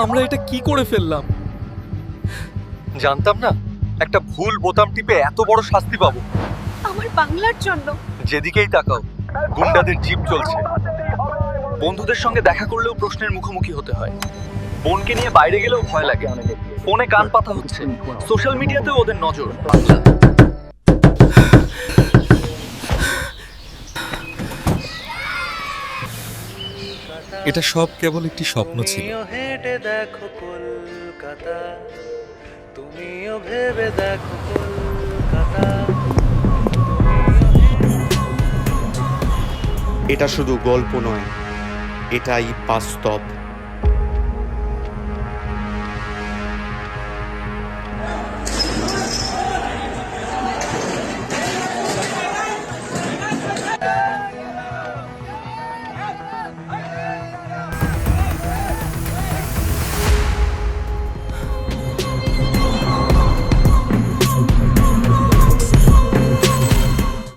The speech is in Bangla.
আমরা এটা কি করে ফেললাম? জানতাম না একটা ভুল বোতাম টিপে এত বড় শাস্তি পাবো। আমার বাংলার জন্য। যেদিকেই তাকাও গুন্ডাদের জিপ চলছে। বন্ধুদের সঙ্গে দেখা করলেও প্রশ্নের মুখোমুখি হতে হয়। বোনকে নিয়ে বাইরে গেলেও ভয় লাগে। ফোনে কান পাতা হচ্ছে, সোশ্যাল মিডিয়াতেও ওদের নজর। এটা সব কেবল একটি স্বপ্ন ছিল। তুমিও হেঁটে দেখো কলকাতা, তুমিও ভেবে দেখো কলকাতা। এটা শুধু গল্প নয়, এটাই বাস্তব।